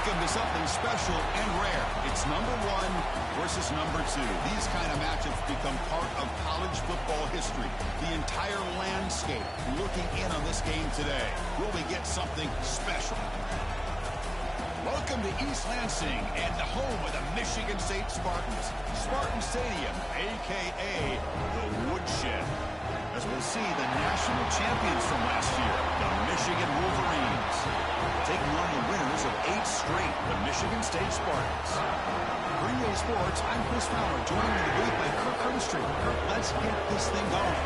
Welcome to something special and rare. It's number 1 versus number 2. These kind of matchups become part of college football history. The entire landscape looking in on this game today. Will we get something special? Welcome to East Lansing and the home of the Michigan State Spartans. Spartan Stadium, a.k.a. the Woodshed. As we'll see the national champions from last year, the Michigan Wolverines, taking on the winners of 8 straight, the Michigan State Spartans. For EA Sports, I'm Chris Fowler, joined in the booth by Kirk Hermstreet. Kirk, let's get this thing going.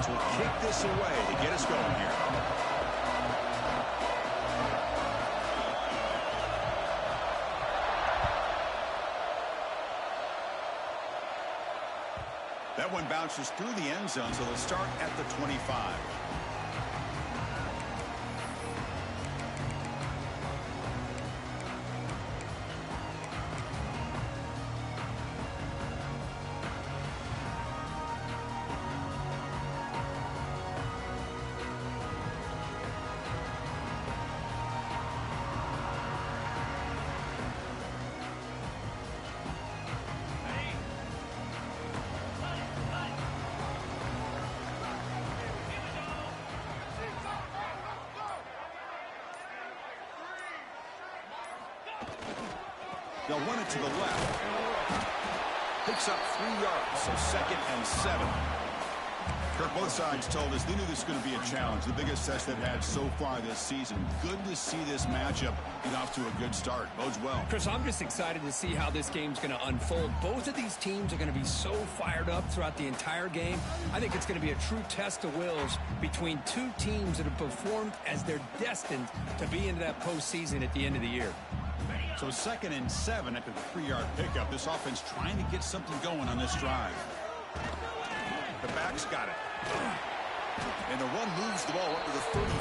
Will kick this away to get us going here. That one bounces through the end zone, so they'll start at the 25. They'll run it to the left. Picks up 3 yards, so 2nd and 7. Kirk, both sides told us they knew this was going to be a challenge, the biggest test they've had so far this season. Good to see this matchup get off to a good start. Bodes well. Chris, I'm just excited to see how this game's going to unfold. Both of these teams are going to be so fired up throughout the entire game. I think it's going to be a true test of wills between two teams that have performed as they're destined to be into that postseason at the end of the year. So 2nd and 7 after the 3-yard pickup. This offense trying to get something going on this drive. The back's got it. And the run moves the ball up to the 33.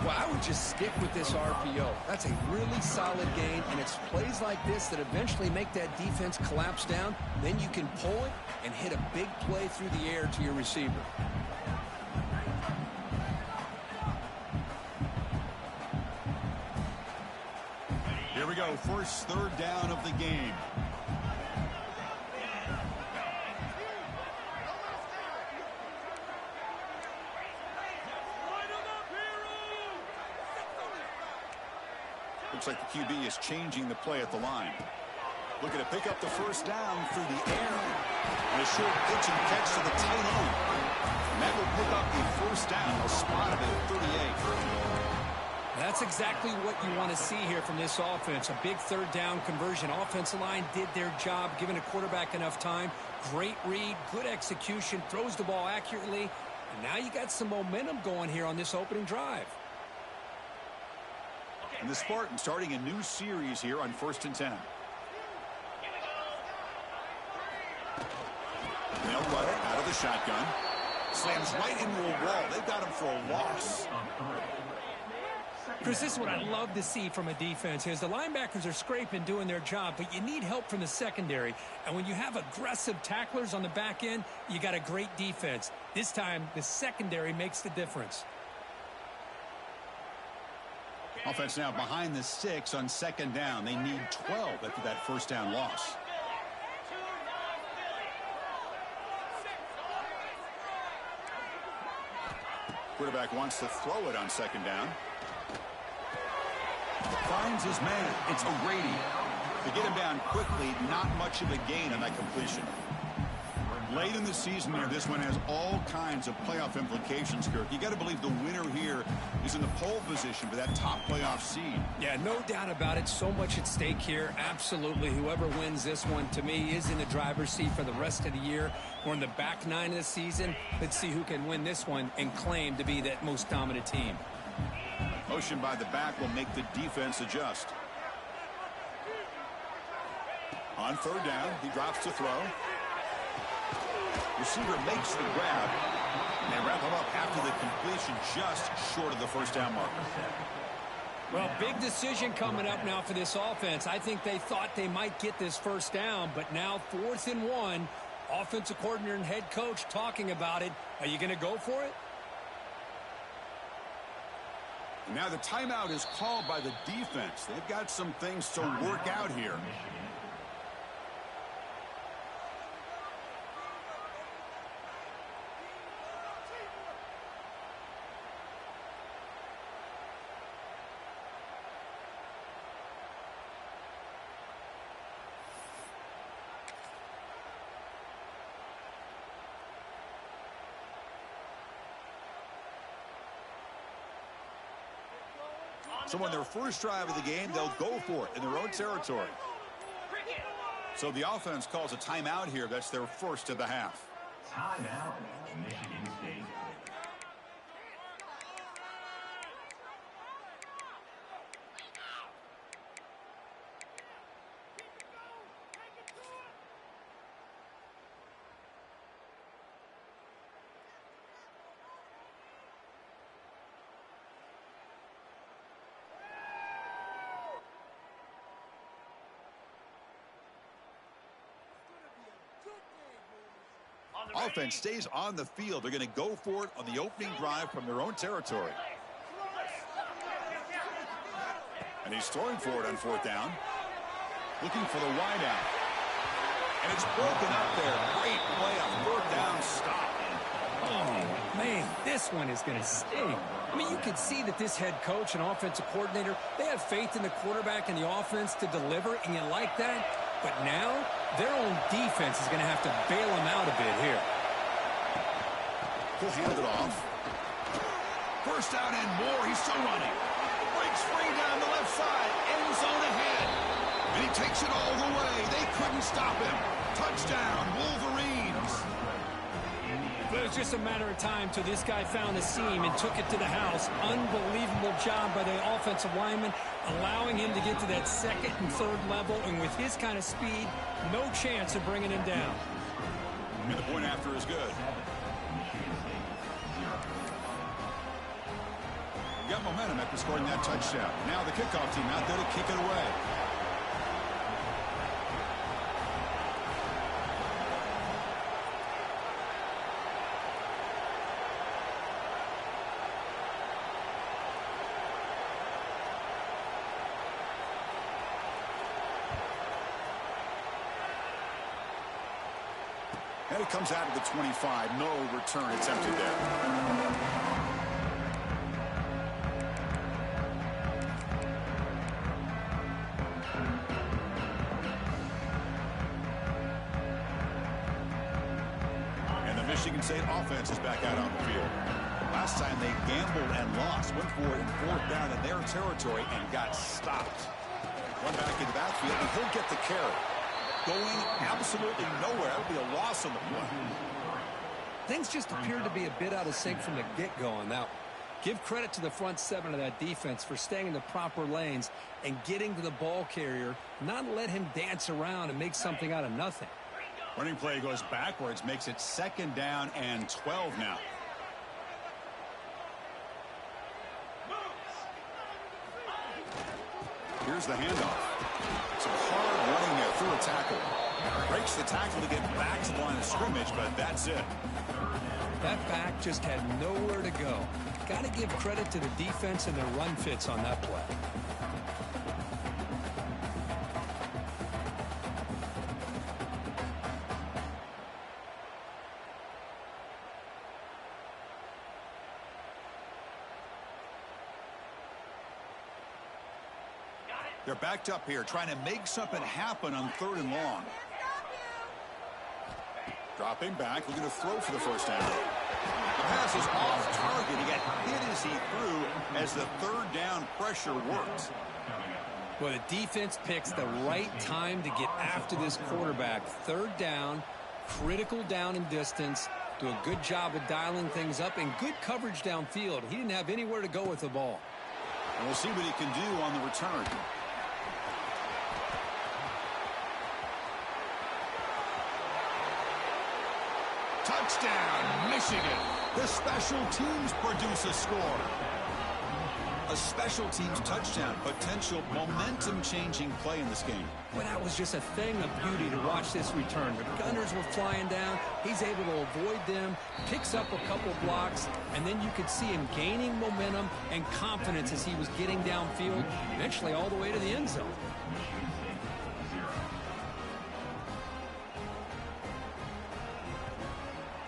Well, I would just stick with this RPO. That's a really solid game, and it's plays like this that eventually make that defense collapse down. Then you can pull it and hit a big play through the air to your receiver. Here we go, first 3rd down of the game. Looks like the QB is changing the play at the line. Looking to pick up the first down through the air. And a short pitch and catch to the tight end. And that will pick up the first down. A spot at 38. That's exactly what you want to see here from this offense. A big 3rd down conversion. Offensive line did their job, giving a quarterback enough time. Great read, good execution, throws the ball accurately. And now you got some momentum going here on this opening drive. And the Spartans starting a new series here on 1st and 10. They'll run it out of the shotgun. Slams right into a wall. They've got him for a loss. Chris, this is what I love to see from a defense is the linebackers are scraping, doing their job, but you need help from the secondary. And when you have aggressive tacklers on the back end, you got a great defense. This time, the secondary makes the difference. Offense now behind the 6 on 2nd down. They need 12 after that first down loss. Quarterback wants to throw it on 2nd down. Finds his man. It's O'Grady. To get him down quickly, not much of a gain on that completion. Late in the season here, this one has all kinds of playoff implications, Kirk. You got to believe the winner here is in the pole position for that top playoff seed. Yeah, no doubt about it. So much at stake here. Absolutely. Whoever wins this one, to me, is in the driver's seat for the rest of the year. We're in the back nine of the season. Let's see who can win this one and claim to be that most dominant team. Motion by the back will make the defense adjust. On third down, he drops to throw. Receiver makes the grab. And they wrap him up after the completion, just short of the first down marker. Well, big decision coming up now for this offense. I think they thought they might get this first down, but now 4th and 1. Offensive coordinator and head coach talking about it. Are you going to go for it? And now the timeout is called by the defense. They've got some things to work out here. So on their first drive of the game, they'll go for it in their own territory. So the offense calls a timeout here. That's their first of the half. Timeout, Michigan State. Offense stays on the field. They're going to go for it on the opening drive from their own territory. And he's throwing for it on 4th down. Looking for the wideout. And it's broken up there. Great play on 4th down stop. Oh, man, this one is going to sting. I mean, you can see that this head coach and offensive coordinator, they have faith in the quarterback and the offense to deliver, and you like that. But now, their own defense is going to have to bail them out a bit here. He'll hand it off. First down and more. He's still running. Breaks free down the left side. End zone ahead. And he takes it all the way. They couldn't stop him. Touchdown, Wolverines. But it was just a matter of time till this guy found a seam and took it to the house. Unbelievable job by the offensive lineman, allowing him to get to that 2nd and 3rd level. And with his kind of speed, no chance of bringing him down. And the point after is good. Got momentum after scoring that touchdown. Now the kickoff team out there to kick it away. And it comes out of the 25. No return attempted there. Michigan State offense is back out on the field. Last time they gambled and lost. Went for it in 4th down in their territory and got stopped. One back in the backfield, and he'll get the carry. Going absolutely nowhere. That'll be a loss on the play. Things just appeared to be a bit out of sync from the get-go on that one. Give credit to the front 7 of that defense for staying in the proper lanes and getting to the ball carrier, not let him dance around and make something out of nothing. Running play goes backwards, makes it 2nd down and 12 now. Here's the handoff. Some hard running there through a tackle. Breaks the tackle to get back to the line of scrimmage, but that's it. That back just had nowhere to go. Got to give credit to the defense and their run fits on that play. They're backed up here, trying to make something happen on 3rd and long. Dropping back, looking to throw for the first down. The pass is off target. He got hit as he threw as the third down pressure works. Well, the defense picks the right time to get after this quarterback. Third down, critical down and distance. Do a good job of dialing things up and good coverage downfield. He didn't have anywhere to go with the ball. And we'll see what he can do on the return. Touchdown, Michigan. The special teams produce a score. A special teams touchdown, potential momentum-changing play in this game. Well, that was just a thing of beauty to watch this return. The Gunners were flying down. He's able to avoid them, picks up a couple blocks, and then you could see him gaining momentum and confidence as he was getting downfield, eventually all the way to the end zone.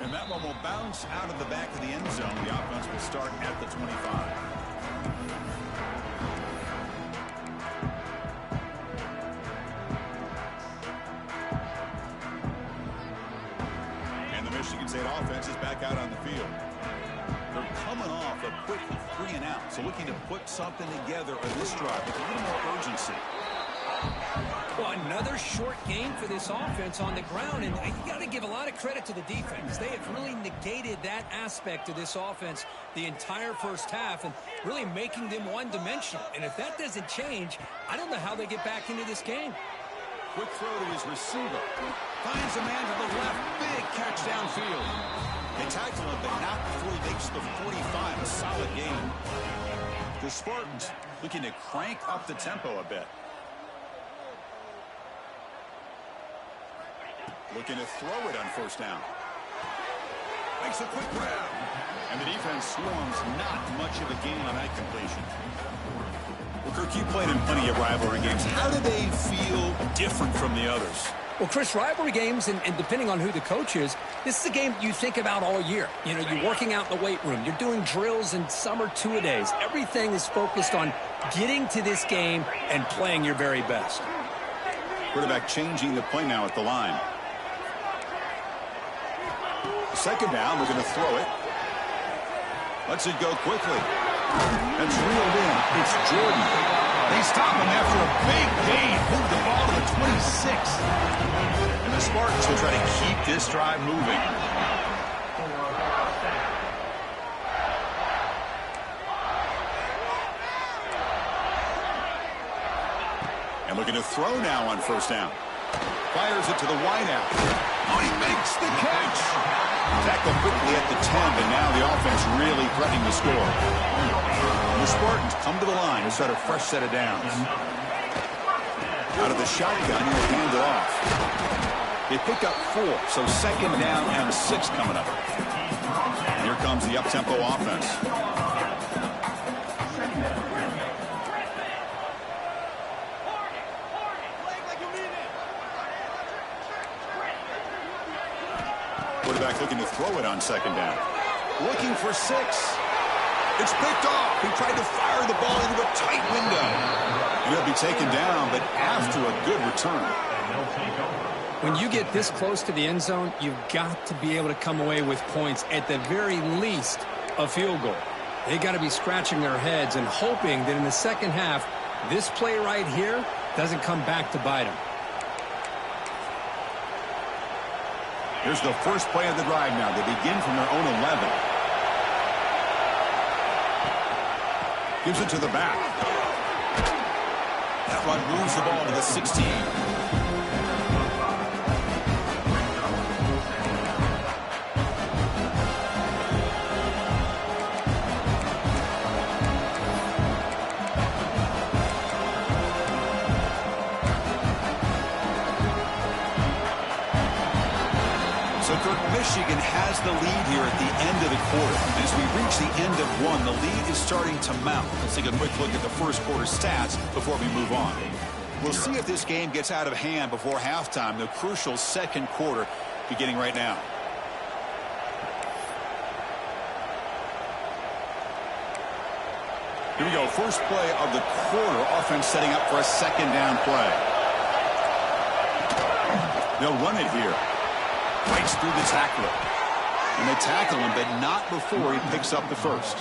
And that one will bounce out of the back of the end zone. The offense will start at the 25. Michigan State offense is back out on the field. They're coming off a quick 3-and-out, so looking to put something together on this drive with a little more urgency. Well, another short game for this offense on the ground, and you got to give a lot of credit to the defense. They have really negated that aspect of this offense the entire first half and really making them one-dimensional. And if that doesn't change, I don't know how they get back into this game. Quick throw to his receiver. Finds a man to the left. Big catch downfield. They tackle him, but not before he makes the 45. A solid game. The Spartans looking to crank up the tempo a bit. Looking to throw it on first down. Makes a quick grab. And the defense swarms. Not much of a gain on that completion. Well, Kirk, you played in plenty of rivalry games. How do they feel different from the others? Well, Chris, rivalry games, and depending on who the coach is, this is a game you think about all year. You know, you're working out in the weight room. You're doing drills and summer two-a-days. Everything is focused on getting to this game and playing your very best. Quarterback changing the play now at the line. Second down, we're going to throw it. Lets it go quickly. That's reeled in. It's Jordan. They stop him after a big gain. Move the ball to the 26. And the Spartans will try to keep this drive moving. And looking to throw now on first down. Fires it to the wideout. Oh, he makes the catch. Tackle quickly at the 10, and now the offense really threatening to score. And the Spartans come to the line to start a fresh set of downs. Out of the shotgun, he'll hand it off. They pick up 4, so second down and 6 coming up. And here comes the up-tempo offense. Quarterback looking to throw it on second down. Looking for 6. It's picked off. He tried to fire the ball into a tight window. And he'll be taken down, but after a good return. When you get this close to the end zone, you've got to be able to come away with points, at the very least a field goal. They got to be scratching their heads and hoping that in the second half, this play right here doesn't come back to bite them. Here's the first play of the drive now. They begin from their own 11. Gives it to the back. That one moves the ball to the 16. Michigan has the lead here at the end of the quarter. As we reach the end of one, the lead is starting to mount. Let's take a quick look at the first quarter stats before we move on. We'll see if this game gets out of hand before halftime, the crucial second quarter beginning right now. Here we go, first play of the quarter, offense setting up for a second down play. They'll run it here. Breaks through the tackler. And they tackle him, but not before he picks up the first.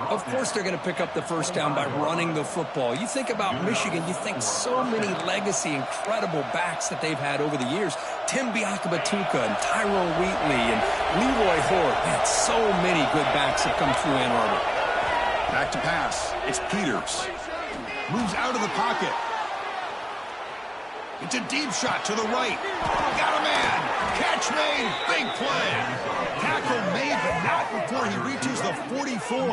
Of course they're going to pick up the first down by running the football. You think about Michigan, you think so many legacy, incredible backs that they've had over the years. Tim Biakabatuka and Tyrone Wheatley and Leroy Hort. Man, so many good backs have come through Ann Arbor. Back to pass. It's Peters. Moves out of the pocket. It's a deep shot to the right. Got a man. Catch made. Big play. Tackle made, but not before he reaches the 44.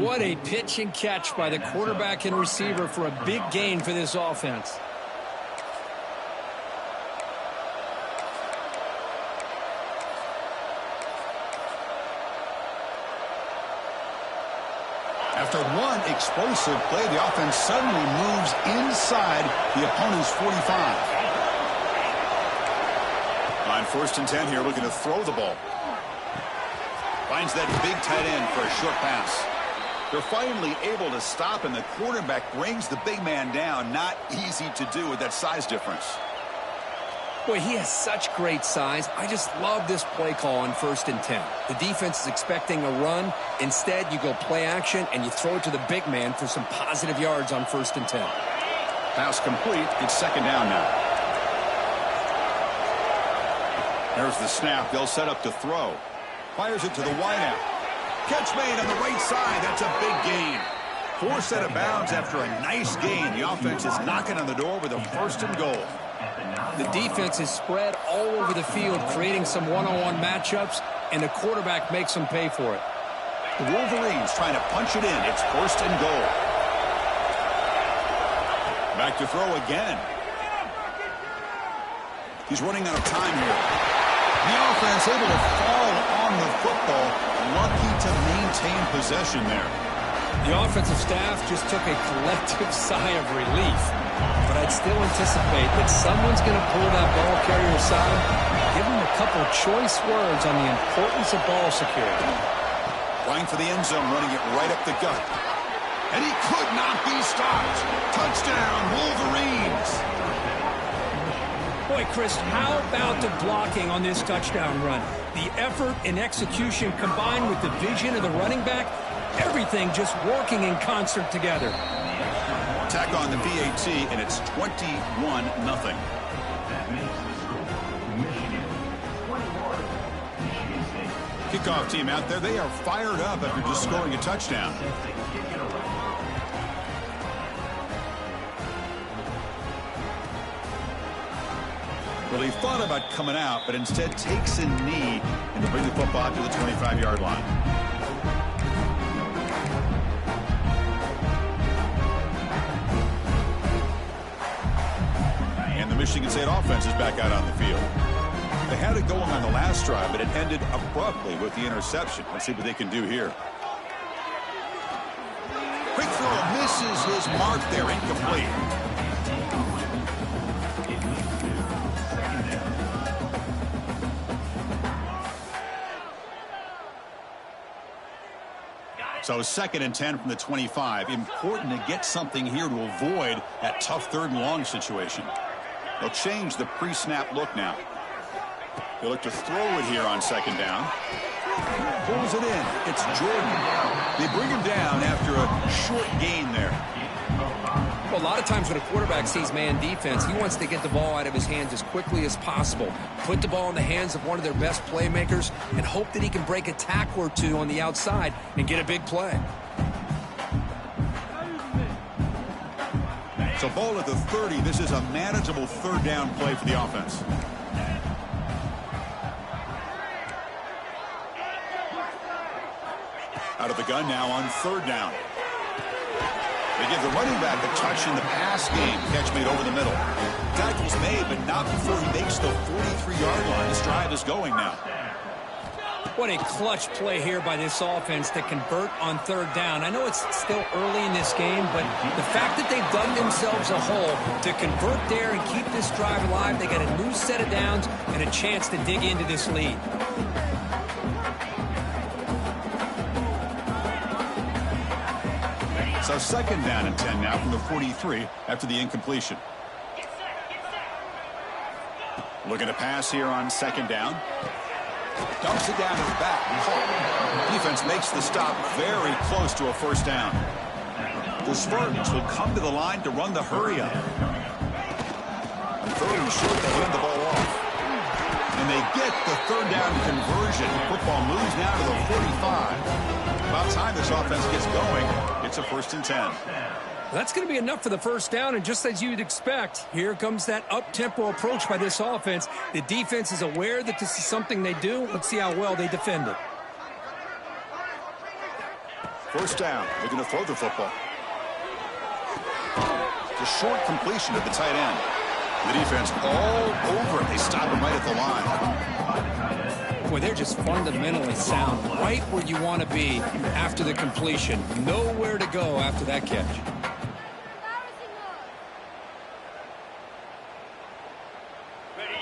What a pitch and catch by the quarterback and receiver for a big gain for this offense. After one explosive play, the offense suddenly moves inside the opponent's 45. On 1st and 10 here, looking to throw the ball. Finds that big tight end for a short pass. They're finally able to stop, and the quarterback brings the big man down. Not easy to do with that size difference. Boy, he has such great size. I just love this play call on 1st and 10. The defense is expecting a run. Instead, you go play action, and you throw it to the big man for some positive yards on 1st and 10. Pass complete. It's 2nd down now. There's the snap. They'll set up to throw. Fires it to the wideout. Catch made on the right side. That's a big gain. 4 set of bounds after a nice gain. The offense is knocking on the door with a 1st and goal. The defense is spread all over the field, creating some one-on-one matchups, and the quarterback makes them pay for it. The Wolverines trying to punch it in. It's 1st and goal. Back to throw again. He's running out of time here. The offense able to fall on the football. Lucky to maintain possession there. The offensive staff just took a collective sigh of relief. But I'd still anticipate that someone's going to pull that ball carrier aside, give him a couple choice words on the importance of ball security. Flying for the end zone, running it right up the gut. And he could not be stopped. Touchdown, Wolverines. Boy, Chris, how about the blocking on this touchdown run? The effort and execution combined with the vision of the running back, everything just working in concert together. Tack on the VAT, and it's 21-0. Kickoff team out there, they are fired up after just scoring a touchdown. Well, he thought about coming out, but instead takes a knee and to bring the football to the 25-yard line. The Michigan State offense is back out on the field. They had it going on the last drive, but it ended abruptly with the interception. Let's see what they can do here. Quick throw misses his mark there, incomplete. So 2nd and 10 from the 25. Important to get something here to avoid that tough 3rd and long situation. They'll change the pre-snap look now. They'll look to throw it here on 2nd down. Pulls it in. It's Jordan. They bring him down after a short gain there. Well, a lot of times when a quarterback sees man defense, he wants to get the ball out of his hands as quickly as possible, put the ball in the hands of one of their best playmakers, and hope that he can break a tackle or two on the outside and get a big play. So ball at the 30. This is a manageable 3rd down play for the offense. Out of the gun now on 3rd down. They give the running back a touch in the pass game. Catch made over the middle. Tackle's made, but not before he makes the 43-yard line. This drive is going now. What a clutch play here by this offense to convert on 3rd down. I know it's still early in this game, but the fact that they've dug themselves a hole to convert there and keep this drive alive, they got a new set of downs and a chance to dig into this lead. So 2nd down and 10 now from the 43 after the incompletion. Looking to pass here on second down. Dumps it down his back. Defense makes the stop very close to a first down. The Spartans will come to the line to run the hurry up. Third and short, they hand the ball off. And they get the third down conversion. Football moves now to the 45. About time this offense gets going. It's a 1st and 10. That's going to be enough for the first down, and just as you'd expect, here comes that up-tempo approach by this offense. The defense is aware that this is something they do. Let's see how well they defend it. First down, looking to throw the football. It's a short completion at the tight end. The defense all over it. They stop him right at the line. Boy, they're just fundamentally sound, right where you want to be after the completion. Nowhere to go after that catch.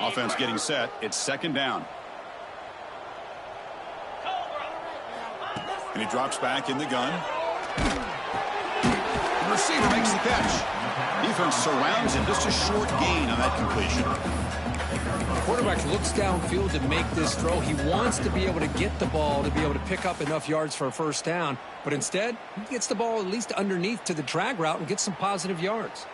Offense getting set. It's second down. And he drops back in the gun. The receiver makes the catch. Defense surrounds him. Just a short gain on that completion. The quarterback looks downfield to make this throw. He wants to be able to get the ball to be able to pick up enough yards for a first down. But instead, he gets the ball at least underneath to the drag route and gets some positive yards.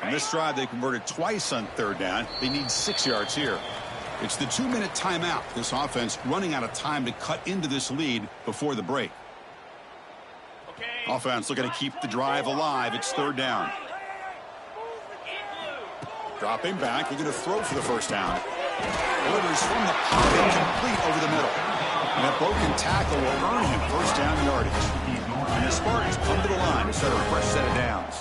On this drive, they converted twice on third down. They need 6 yards here. It's the 2-minute timeout. This offense running out of time to cut into this lead before the break. Offense looking to keep the drive alive. It's third down. Dropping back, looking to throw for the first down. Delivers from the pocket, complete over the middle. And that broken tackle will earn him first down yardage. And the Spartans come to the line to start a fresh set of downs.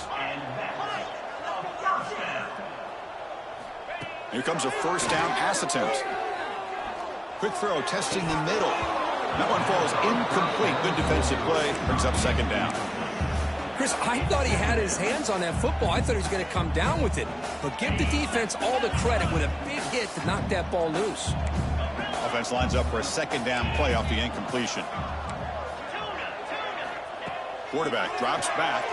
Here comes a first down pass attempt. Quick throw testing the middle. That one falls incomplete. Good defensive play. Brings up second down. Chris, I thought he had his hands on that football. I thought he was going to come down with it. But give the defense all the credit with a big hit to knock that ball loose. Offense lines up for a second down play off the incompletion. Quarterback drops back.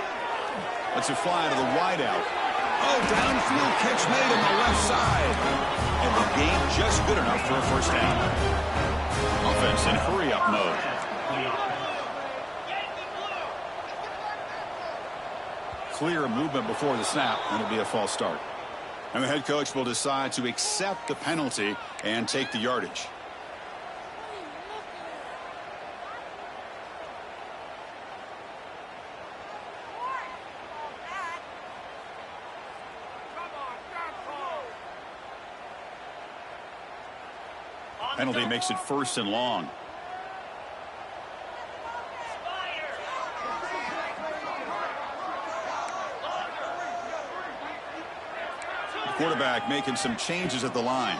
Lets it fly to the wideout. Oh, downfield catch made on the left side. And the gain just good enough for a first down. Offense in hurry-up mode. Clear movement before the snap, and it'll be a false start. And the head coach will decide to accept the penalty and take the yardage. Penalty makes it first and long. Quarterback making some changes at the line.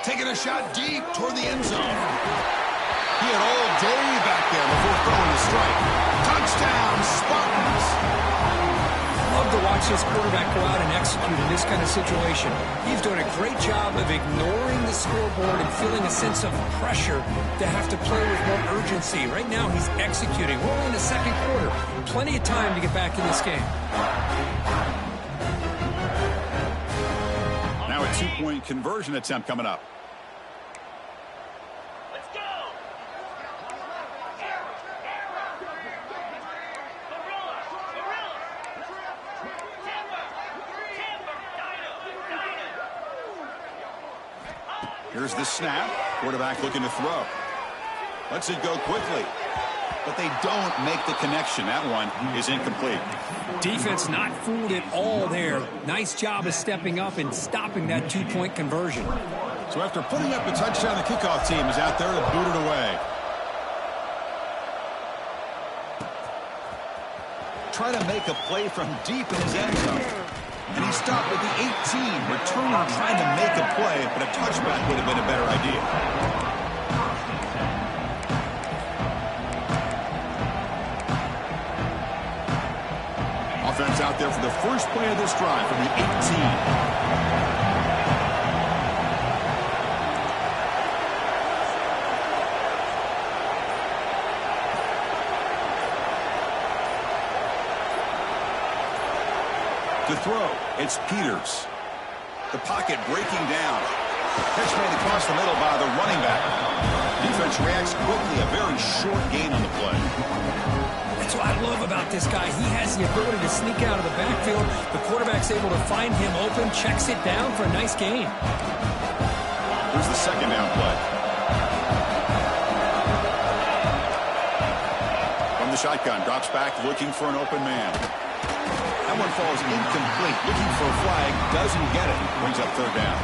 Taking a shot deep toward the end zone. He had all day back there before throwing the strike. Touchdown, Spartans! Love to watch this quarterback go out and execute in this kind of situation. He's doing a great job of ignoring the scoreboard and feeling a sense of pressure to have to play with more urgency. Right now, he's executing. We're only in the second quarter. Plenty of time to get back in this game. Now a two-point conversion attempt coming up. Here's the snap. Quarterback looking to throw. Lets it go quickly. But they don't make the connection. That one is incomplete. Defense not fooled at all there. Nice job of stepping up and stopping that two-point conversion. So after putting up a touchdown, the kickoff team is out there to boot it away. Try to make a play from deep in his end zone. And he stopped at the 18, returning, trying to make a play, but a touchback would have been a better idea. Offense out there for the first play of this drive from the 18. To throw, it's Peters. The pocket breaking down. Catch made across the middle by the running back. Defense reacts quickly. A very short gain on the play. That's what I love about this guy. He has the ability to sneak out of the backfield. The quarterback's able to find him open, checks it down for a nice gain. Here's the second down play. From the shotgun, drops back, looking for an open man. That one falls incomplete. Looking for a flag, doesn't get it. Brings up third down.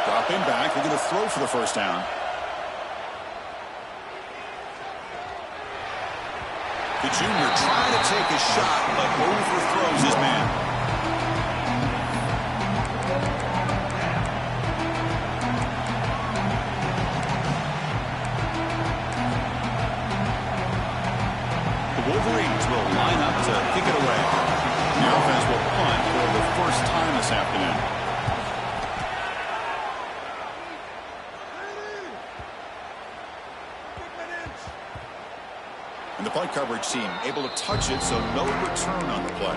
Dropping back, they're going to throw for the first down. The junior trying to take a shot, but overthrows his man. The Wolverines will line up to kick it away. The offense will punt for the first time this afternoon. And the punt coverage team able to touch it, so no return on the play.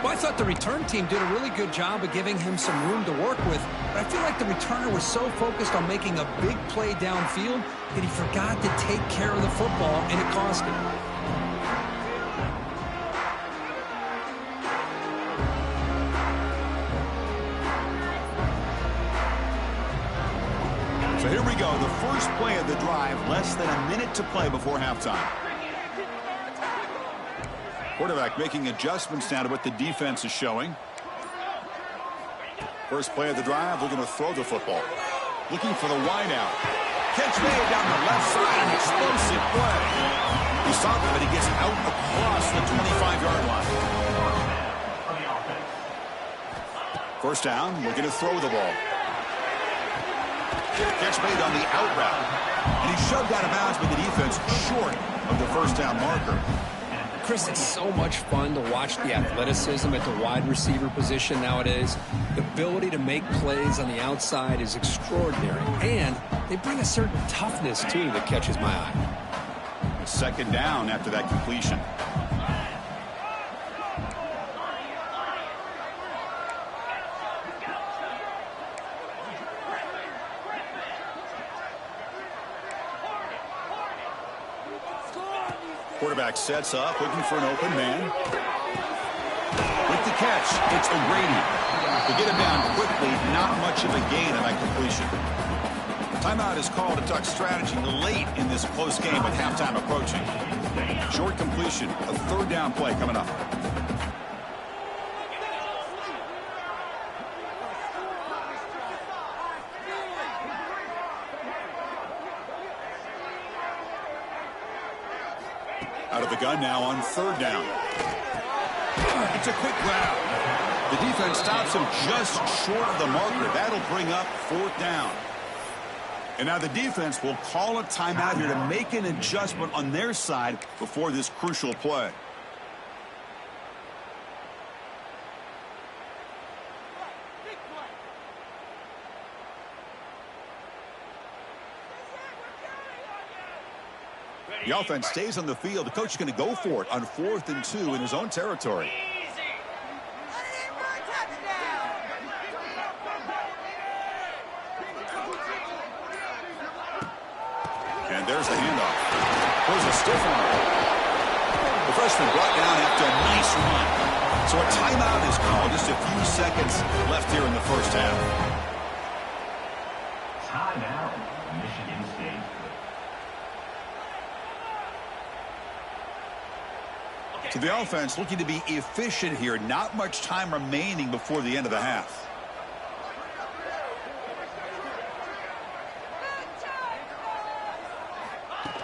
Well, I thought the return team did a really good job of giving him some room to work with, but I feel like the returner was so focused on making a big play downfield that he forgot to take care of the football, and it cost him. So here we go, the first play of the drive, less than a minute to play before halftime. Quarterback making adjustments now to what the defense is showing. First play of the drive, they're going to throw the football. Looking for the wideout. Catch made down the left side, an explosive play. He stopped it, but he gets out across the 25-yard line. First down, we're going to throw the ball. Catch made on the out route. And he shoved out of bounds with the defense short of the first down marker. Chris, it's so much fun to watch the athleticism at the wide receiver position nowadays. The ability to make plays on the outside is extraordinary, and they bring a certain toughness, too, that catches my eye. A second down after that completion. Quarterback sets up, looking for an open man. With the catch, it's O'Grady. To get him down quickly, not much of a gain on that completion. Timeout is called to talk strategy late in this close game with halftime approaching. Short completion, a third down play coming up. Out of the gun now on third down. It's a quick grab. The defense stops him just short of the marker. That'll bring up fourth down. And now the defense will call a timeout here to make an adjustment on their side before this crucial play. The offense stays on the field. The coach is going to go for it on 4th and 2 in his own territory. And there's the handoff. There's a stiff arm. The freshman brought down after a nice run. So a timeout is called. Just a few seconds left here in the first half. Timeout, Michigan State. So the offense looking to be efficient here. Not much time remaining before the end of the half.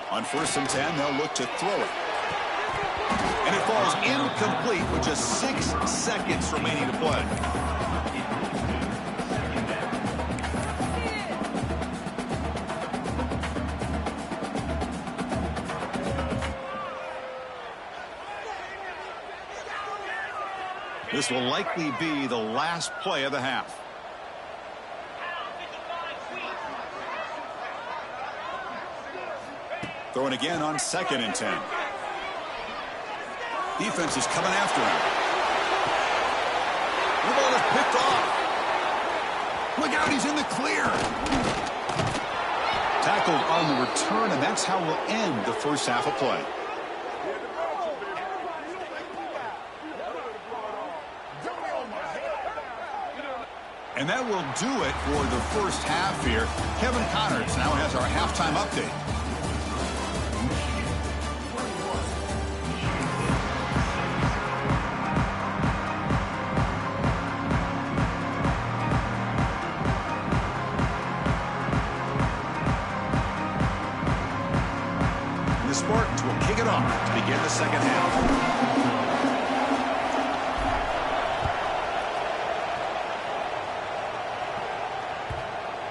On 1st and 10, they'll look to throw it. And it falls incomplete with just 6 seconds remaining to play. This will likely be the last play of the half. Throwing again on 2nd and 10. Defense is coming after him. The ball is picked off. Look out, he's in the clear. Tackled on the return, and that's how we'll end the first half of play. And that will do it for the first half here. Kevin Connors now has our halftime update. The Spartans will kick it off to begin the second half.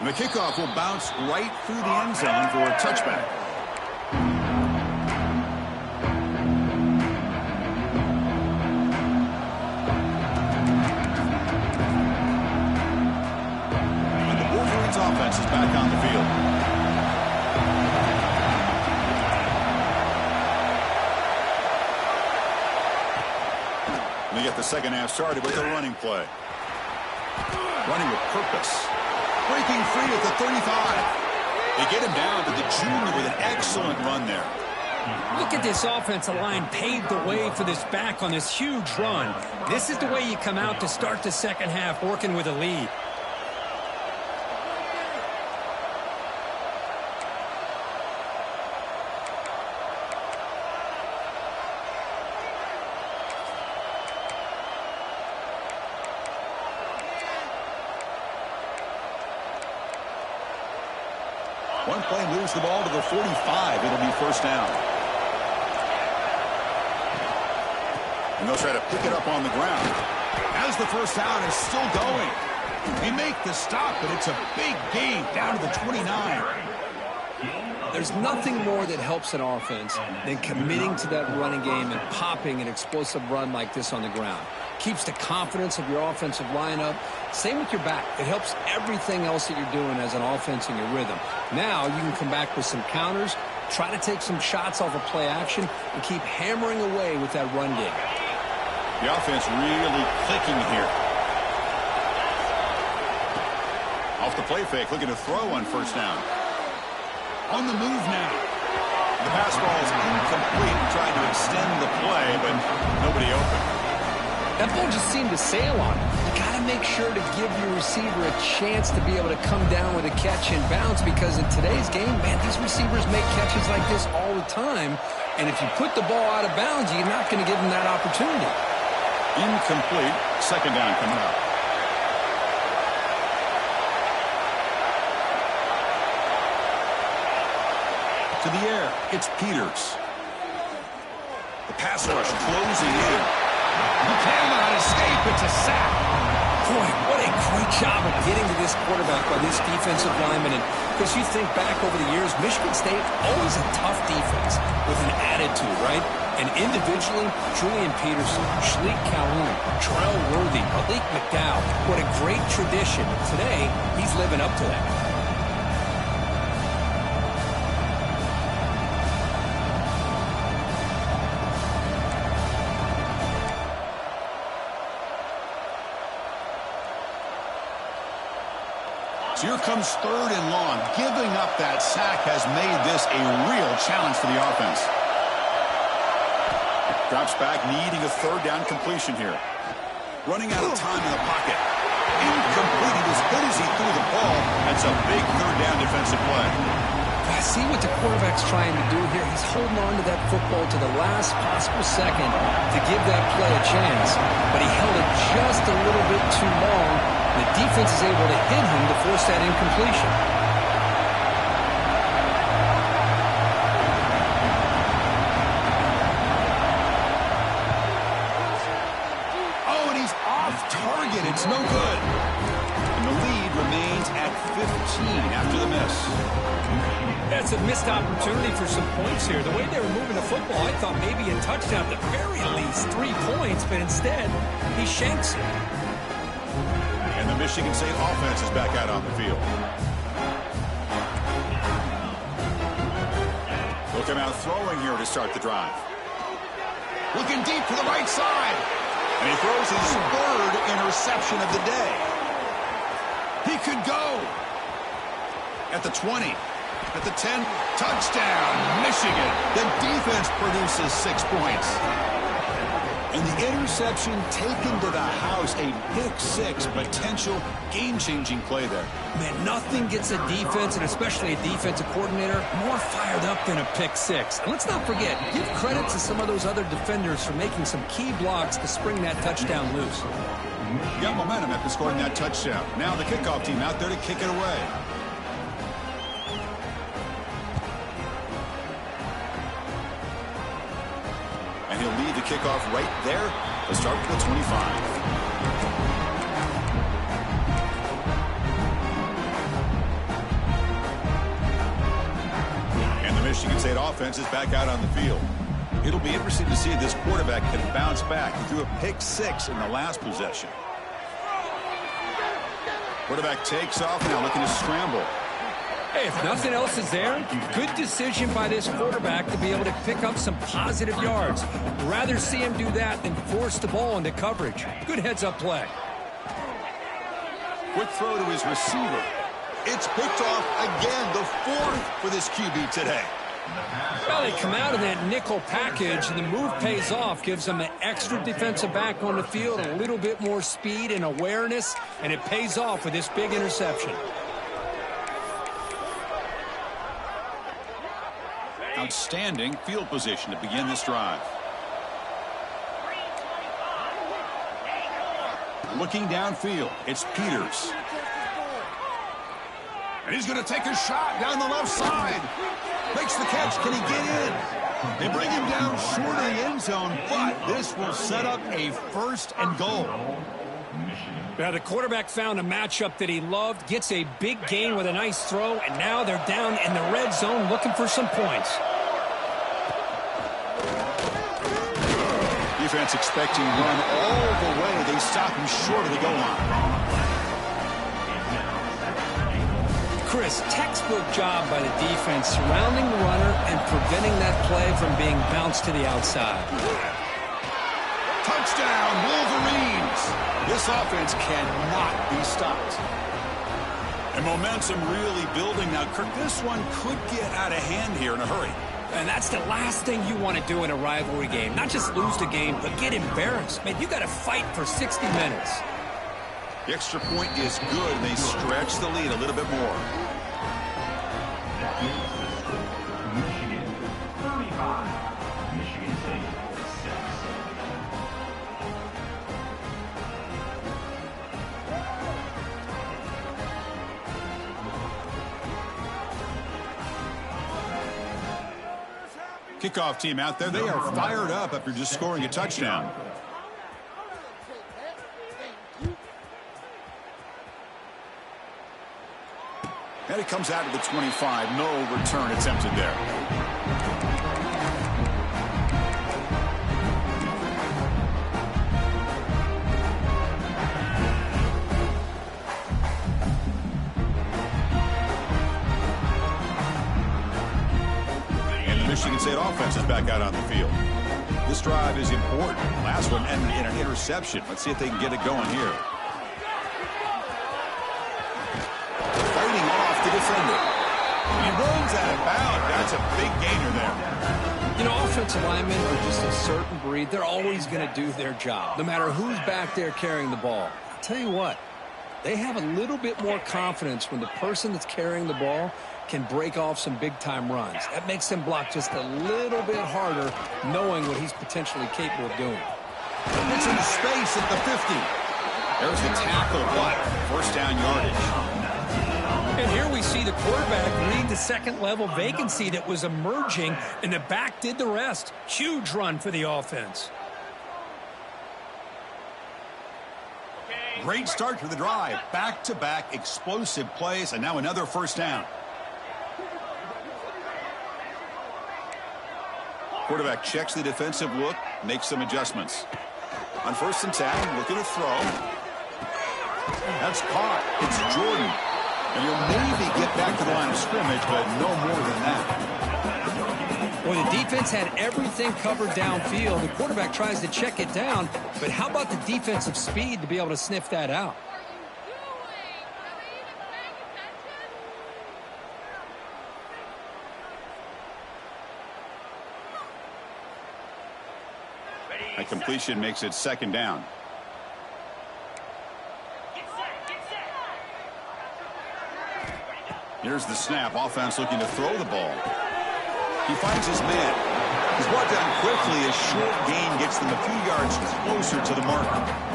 And the kickoff will bounce right through the end zone for a touchback. And the Wolverines offense is back on the field. And they get the second half started with a running play. Running with purpose. Breaking free at the 35. They get him down to the junior with an excellent run there. Look at this offensive line paved the way for this back on this huge run. This is the way you come out to start the second half, working with a lead. One play moves the ball to the 45. It'll be first down. And they'll try to pick it up on the ground. As the first down is still going. They make the stop, but it's a big gain down to the 29. There's nothing more that helps an offense than committing to that running game and popping an explosive run like this on the ground. Keeps the confidence of your offensive lineup. Same with your back. It helps everything else that you're doing as an offense in your rhythm. Now you can come back with some counters, try to take some shots off of play action, and keep hammering away with that run game. The offense really clicking here. Off the play fake, looking to throw on first down. On the move now. The pass ball is incomplete, trying to extend the play, but nobody open. That ball just seemed to sail on him. You got to make sure to give your receiver a chance to be able to come down with a catch and bounce, because in today's game, man, these receivers make catches like this all the time. And if you put the ball out of bounds, you're not going to give them that opportunity. Incomplete. Second down coming up. To the air, it's Peters. The pass rush closing in. He cannot escape. It's a sack. Boy, what a great job of getting to this quarterback by this defensive lineman. And because you think back over the years, Michigan State, always a tough defense with an attitude, right? And individually, Julian Peterson, Shalik Calhoun, Terrell Worthy, Malik McDowell, what a great tradition. Today, he's living up to that. So here comes third and long. Giving up that sack has made this a real challenge for the offense. Drops back, needing a third down completion here. Running out of time in the pocket. Incomplete. As good as he threw the ball, that's a big third down defensive play. I see what the quarterback's trying to do here. He's holding on to that football to the last possible second to give that play a chance. But he held it just a little bit too long. The defense is able to hit him to force that incompletion. Oh, and he's off target. It's no good. And the lead remains at 15 after the miss. That's a missed opportunity for some points here. The way they were moving the football, I thought maybe a touchdown, at the very least 3 points, but instead, he shanks it. And the Michigan State offense is back out on the field. They'll come out throwing here to start the drive. Looking deep to the right side. And he throws his third interception of the day. He could go. At the 20. At the 10, touchdown, Michigan. The defense produces 6 points. And the interception taken to the house, a pick-6, potential game-changing play there. Man, nothing gets a defense, and especially a defensive coordinator, more fired up than a pick-6. And let's not forget, give credit to some of those other defenders for making some key blocks to spring that touchdown loose. Got momentum after scoring that touchdown. Now the kickoff team out there to kick it away. And he'll lead the kickoff right there. Let's start with the 25. And the Michigan State offense is back out on the field. It'll be interesting to see if this quarterback can bounce back. He threw a pick-6 in the last possession. Quarterback takes off now, looking to scramble. Hey, if nothing else is there, good decision by this quarterback to be able to pick up some positive yards. Rather see him do that than force the ball into coverage. Good heads-up play. Quick throw to his receiver. It's picked off again, the 4th for this QB today. Well, they come out of that nickel package, and the move pays off, gives them an extra defensive back on the field, a little bit more speed and awareness, and it pays off with this big interception. Outstanding field position to begin this drive. Looking downfield, it's Peters. And he's going to take a shot down the left side. Makes the catch. Can he get in? They bring him down short of the end zone, but this will set up a 1st and goal. Now, the quarterback found a matchup that he loved, gets a big gain with a nice throw, and now they're down in the red zone looking for some points. Defense expecting run all the way. They stop him short of the goal line. Chris, textbook job by the defense surrounding the runner and preventing that play from being bounced to the outside. Touchdown, Wolverines! This offense cannot be stopped. And momentum really building now. Kirk, this one could get out of hand here in a hurry. And that's the last thing you want to do in a rivalry game. Not just lose the game, but get embarrassed. Man, you got to fight for 60 minutes. The extra point is good, and they stretch the lead a little bit more. Michigan 35, Michigan State 6. Kickoff team out there, they are fired up after just scoring a touchdown. And it comes out to the 25. No return attempted there. And the Michigan State offense is back out on the field. This drive is important. Last one ended in an interception. Let's see if they can get it going here. The defender. He rolls out of bounds. That's a big gainer there. You know, offensive linemen are just a certain breed. They're always going to do their job, no matter who's back there carrying the ball. I'll tell you what, They have a little bit more confidence when the person that's carrying the ball can break off some big-time runs. That makes them block just a little bit harder, knowing what he's potentially capable of doing. It's in space at the 50. There's the tackle, but first down yardage. And here we see the quarterback read the second-level vacancy that was emerging, and the back did the rest. Huge run for the offense. Great start to the drive. Back-to-back explosive plays, and now another first down. Quarterback checks the defensive look, makes some adjustments. On 1st and 10, looking to throw. That's caught. It's Jordan. And he'll maybe get back to the line of scrimmage, but no more than that. Well, the defense had everything covered downfield. The quarterback tries to check it down, but how about the defensive speed to be able to sniff that out? A completion makes it second down. Here's the snap. Offense looking to throw the ball. He finds his man. He's brought down quickly. A short gain gets them a few yards closer to the marker.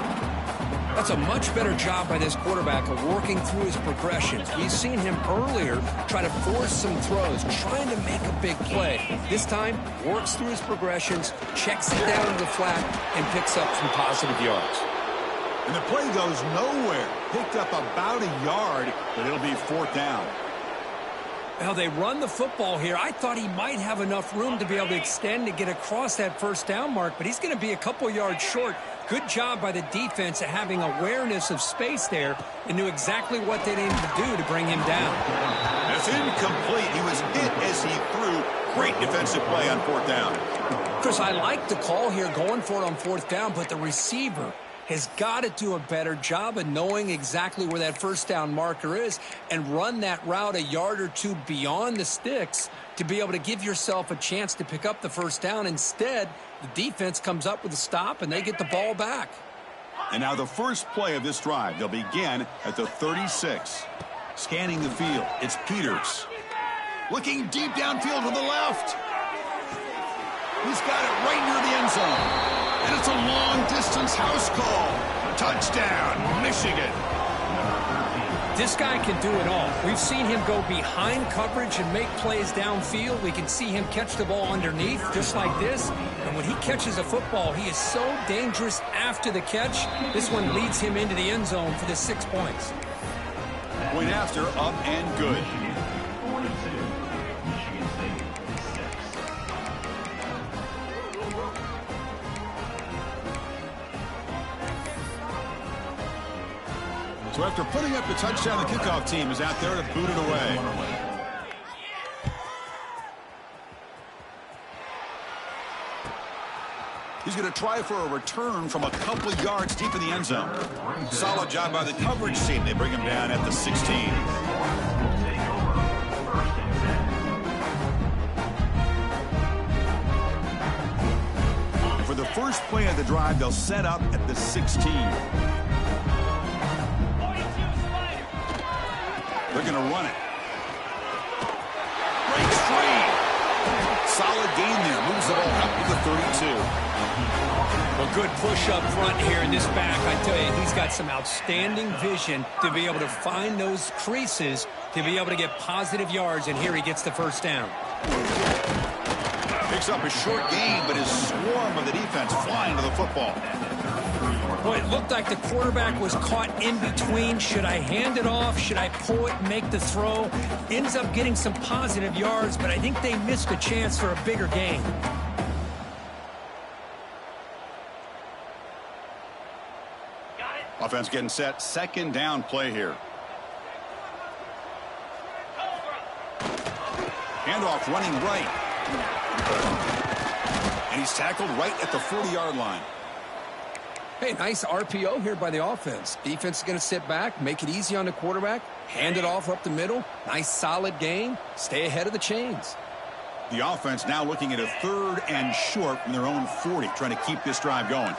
That's a much better job by this quarterback of working through his progressions. We've seen him earlier try to force some throws, trying to make a big play. This time, works through his progressions, checks it down to the flat, and picks up some positive yards. And the play goes nowhere. Picked up about a yard, but it'll be fourth down. Well, they run the football here. I thought he might have enough room to be able to extend to get across that first down mark, but he's going to be a couple yards short. Good job by the defense at having awareness of space there and knew exactly what they needed to do to bring him down. That's incomplete. He was hit as he threw. Great defensive play on fourth down. Chris, I like the call here going for it on fourth down, but the receiver has got to do a better job of knowing exactly where that first down marker is and run that route a yard or two beyond the sticks to be able to give yourself a chance to pick up the first down. Instead, the defense comes up with a stop and they get the ball back. And now the first play of this drive. They'll begin at the 36. Scanning the field, it's Peters. Looking deep downfield to the left. He's got it right near the end zone. And it's a long-distance house call. Touchdown, Michigan. This guy can do it all. We've seen him go behind coverage and make plays downfield. We can see him catch the ball underneath, just like this. And when he catches a football, he is so dangerous after the catch. This one leads him into the end zone for the 6 points. Point after, up and good. So after putting up the touchdown, the kickoff team is out there to boot it away. He's going to try for a return from a couple of yards deep in the end zone. Solid job by the coverage team. They bring him down at the 16. For the first play of the drive, they'll set up at the 16. They're going to run it. Breaks free. Solid gain there. Moves the ball up to the 32. Well, good push up front here in this back. I tell you, he's got some outstanding vision to be able to find those creases to be able to get positive yards, and here he gets the first down. Picks up a short gain, but his swarm of the defense flying to the football. Boy, it looked like the quarterback was caught in between. Should I hand it off? Should I pull it and make the throw? Ends up getting some positive yards, but I think they missed a chance for a bigger gain. Offense getting set. Second down play here. Handoff running right. And he's tackled right at the 40-yard line. Hey, nice RPO here by the offense. Defense is going to sit back, make it easy on the quarterback, hand it off up the middle. Nice solid gain. Stay ahead of the chains. The offense now looking at a 3rd and short from their own 40, trying to keep this drive going.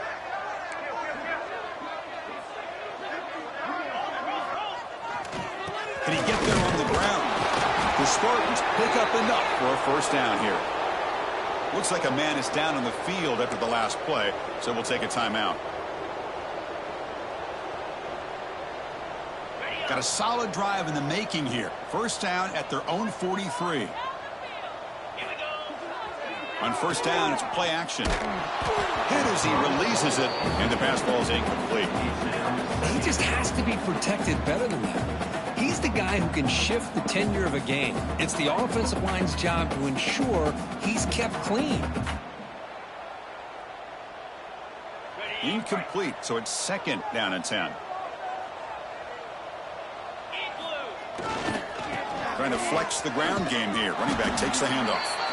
Can he get there on the ground? The Spartans pick up enough for a first down here. Looks like a man is down on the field after the last play, so we'll take a timeout. Got a solid drive in the making here. First down at their own 43. On first down, it's play action. Hit as he releases it, and the pass ball is incomplete. He just has to be protected better than that. He's the guy who can shift the tenure of a game. It's the offensive line's job to ensure he's kept clean. Incomplete, so it's second down and 10. Trying to flex the ground game here. Running back takes the handoff.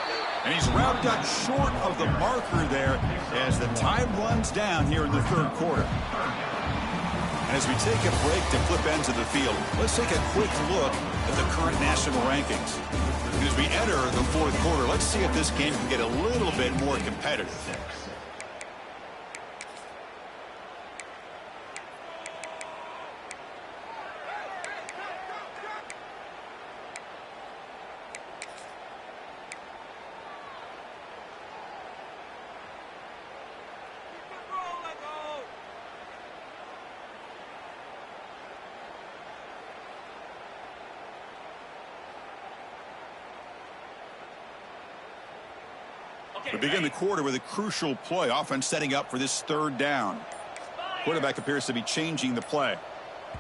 And he's wrapped up short of the marker there as the time runs down here in the third quarter. And as we take a break to flip ends of the field, let's take a quick look at the current national rankings. And as we enter the fourth quarter, let's see if this game can get a little bit more competitive. We begin the quarter with a crucial play. Offense setting up for this third down. Quarterback appears to be changing the play.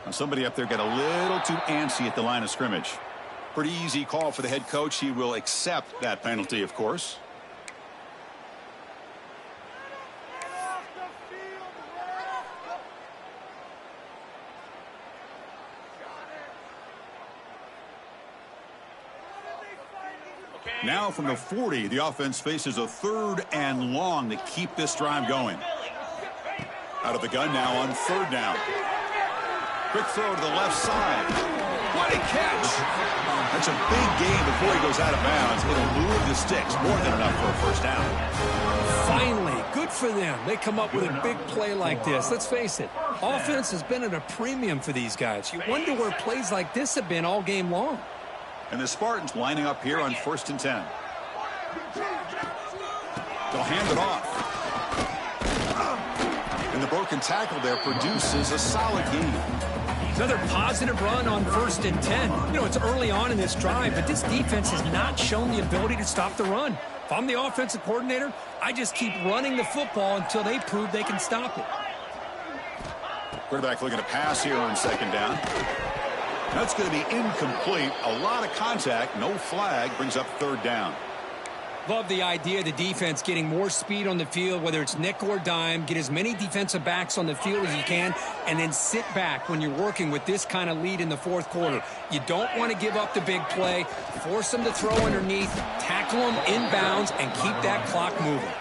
And somebody up there got a little too antsy at the line of scrimmage. Pretty easy call for the head coach. He will accept that penalty, of course. Now from the 40, the offense faces a third and long to keep this drive going. Out of the gun now on third down. Quick throw to the left side. What a catch! That's a big gain before he goes out of bounds. It'll move the sticks, more than enough for a first down. Finally, good for them. They come up with a big play like this. Let's face it, offense has been at a premium for these guys. You wonder where plays like this have been all game long. And the Spartans lining up here on first and 10. They'll hand it off. And the broken tackle there produces a solid gain. Another positive run on first and 10. You know, it's early on in this drive, but this defense has not shown the ability to stop the run. If I'm the offensive coordinator, I just keep running the football until they prove they can stop it. Quarterback looking to pass here on second down. That's going to be incomplete. A lot of contact. No flag. Brings up third down. Love the idea of the defense getting more speed on the field, whether it's nickel or dime. Get as many defensive backs on the field as you can, and then sit back when you're working with this kind of lead in the fourth quarter. You don't want to give up the big play. Force them to throw underneath, tackle them inbounds, and keep that clock moving.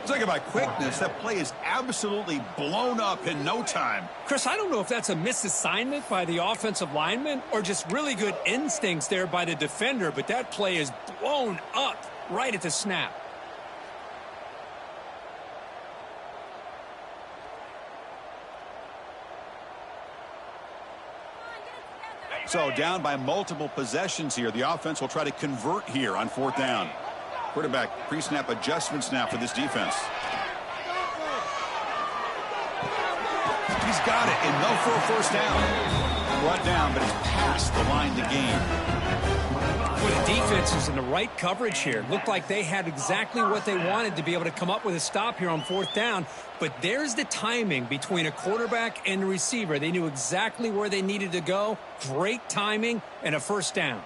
Talking about quickness, that play is absolutely blown up in no time. Chris, I don't know if that's a misassignment by the offensive lineman or just really good instincts there by the defender, but that play is blown up right at the snap. So down by multiple possessions here. The offense will try to convert here on fourth down. Quarterback pre-snap adjustments now for this defense. He's got it, enough for a first down. Brought down, but it's past the line to gain. Well, the defense is in the right coverage here. Looked like they had exactly what they wanted to be able to come up with a stop here on fourth down. But there's the timing between a quarterback and a receiver. They knew exactly where they needed to go. Great timing and a first down.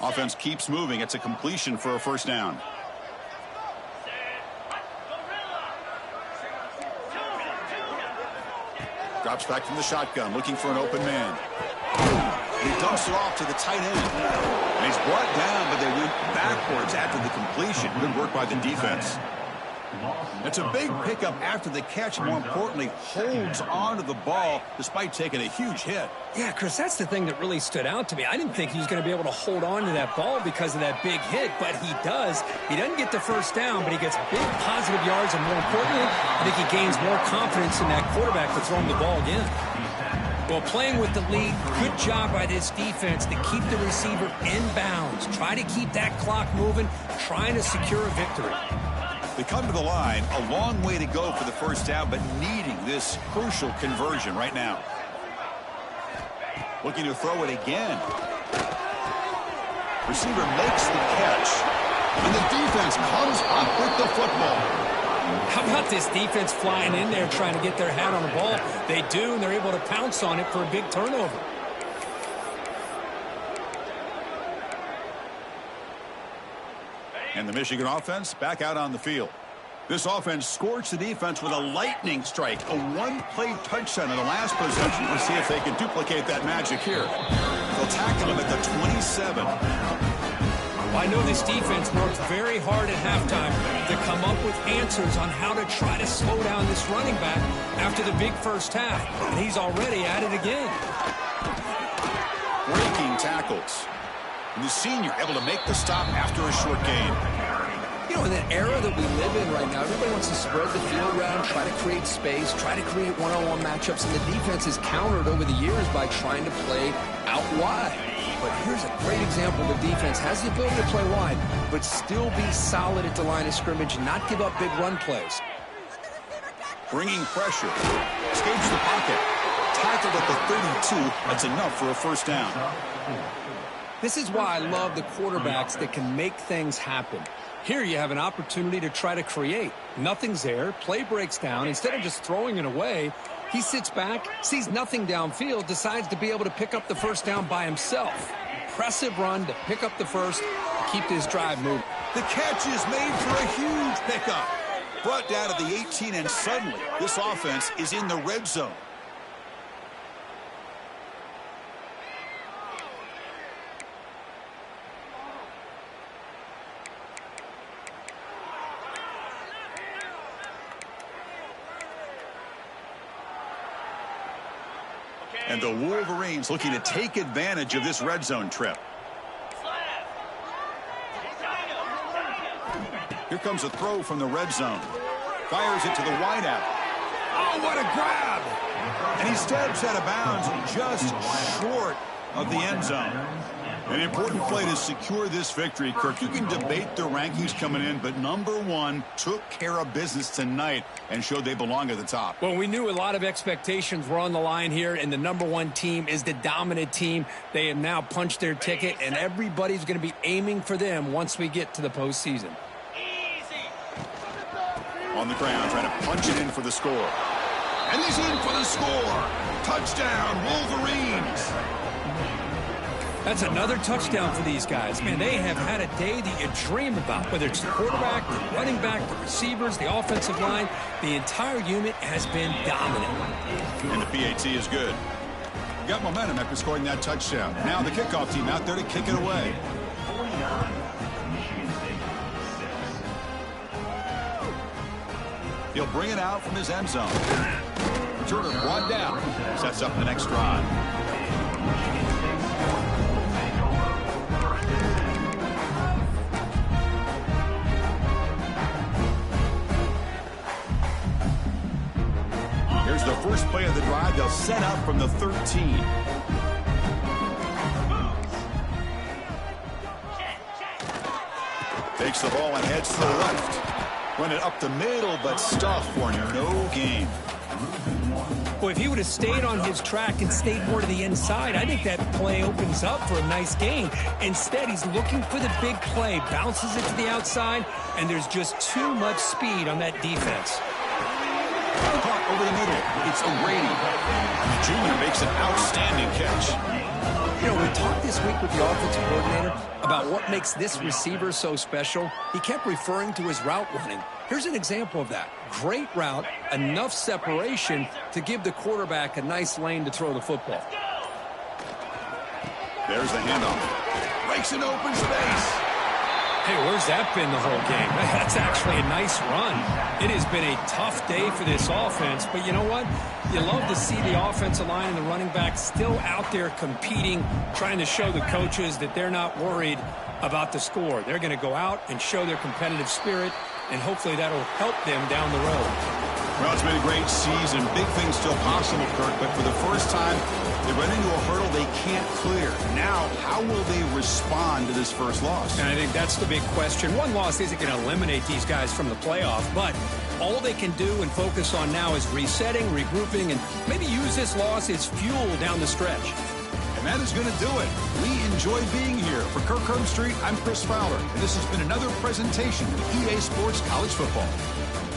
Offense keeps moving. It's a completion for a first down. Drops back from the shotgun, looking for an open man. He dumps it off to the tight end. And he's brought down, but they went backwards after the completion. Good work by the defense. It's a big pickup after the catch. More importantly, holds on to the ball despite taking a huge hit. Yeah, Chris, that's the thing that really stood out to me. I didn't think he was going to be able to hold on to that ball because of that big hit, but he does. He doesn't get the first down, but he gets big positive yards, and more importantly, I think he gains more confidence in that quarterback to throw him the ball again. Well, playing with the lead, good job by this defense to keep the receiver in bounds. Try to keep that clock moving, trying to secure a victory. They come to the line, a long way to go for the first down, but needing this crucial conversion right now. Looking to throw it again. Receiver makes the catch, and the defense comes up with the football. How about this defense flying in there trying to get their hat on the ball? They do, and they're able to pounce on it for a big turnover. And the Michigan offense back out on the field. This offense scorched the defense with a lightning strike, a one-play touchdown in the last possession. We'll see if they can duplicate that magic here. They'll tackle him at the 27. Well, I know this defense worked very hard at halftime to come up with answers on how to try to slow down this running back after the big first half. And he's already at it again. Breaking tackles. And the senior able to make the stop after a short gain. You know, in the era that we live in right now, everybody wants to spread the field around, try to create space, try to create one-on-one matchups, and the defense has countered over the years by trying to play out wide. But here's a great example. The defense has the ability to play wide, but still be solid at the line of scrimmage, not give up big run plays. Bringing pressure. Escapes the pocket. Tackled at the 32. That's enough for a first down. This is why I love the quarterbacks that can make things happen. Here you have an opportunity to try to create. Nothing's there. Play breaks down. Instead of just throwing it away, he sits back, sees nothing downfield, decides to be able to pick up the first down by himself. Impressive run to pick up the first, keep this drive moving. The catch is made for a huge pickup. Brought down at the 18, and suddenly this offense is in the red zone. And the Wolverines looking to take advantage of this red zone trip. Here comes a throw from the red zone. Fires it to the wideout. Oh, what a grab! And he steps out of bounds just short of the end zone. An important play to secure this victory, Kirk. You can debate the rankings coming in, but number one took care of business tonight and showed they belong at the top. Well, we knew a lot of expectations were on the line here, and the number one team is the dominant team. They have now punched their ticket, and everybody's going to be aiming for them once we get to the postseason. On the ground, trying to punch it in for the score. And he's in for the score. Touchdown, Wolverines. That's another touchdown for these guys. Man, they have had a day that you dream about, whether it's the quarterback, the running back, the receivers, the offensive line. The entire unit has been dominant. And the PAT is good. Got momentum after scoring that touchdown. Now the kickoff team out there to kick it away. 49, Michigan State 6. He'll bring it out from his end zone. Turner brought down. Sets up the next drive. Here's the first play of the drive. They'll set up from the 13. Takes the ball and heads to the left. Run it up the middle, but stuffed for no gain. Well, if he would have stayed on his track and stayed more to the inside, I think that play opens up for a nice gain. Instead, he's looking for the big play, bounces it to the outside, and there's just too much speed on that defense. Caught over the middle. It's O'Grady. The junior makes an outstanding catch. You know, we talked this week with the offensive coordinator about what makes this receiver so special. He kept referring to his route running. Here's an example of that. Great route, enough separation to give the quarterback a nice lane to throw the football. There's the handoff. Breaks an open space. Hey, where's that been the whole game? That's actually a nice run. It has been a tough day for this offense, but you know what? You love to see the offensive line and the running back still out there competing, trying to show the coaches that they're not worried about the score. They're going to go out and show their competitive spirit, and hopefully that'll help them down the road. Well, it's been a great season. Big things still possible, Kirk, but for the first time, they run into a hurdle they can't clear. Now, how will they respond to this first loss? And I think that's the big question. One loss isn't going to eliminate these guys from the playoff, but all they can do and focus on now is resetting, regrouping, and maybe use this loss as fuel down the stretch. And that is going to do it. We enjoy being here. For Kirk Herbstreit, I'm Chris Fowler, and this has been another presentation of EA Sports College Football.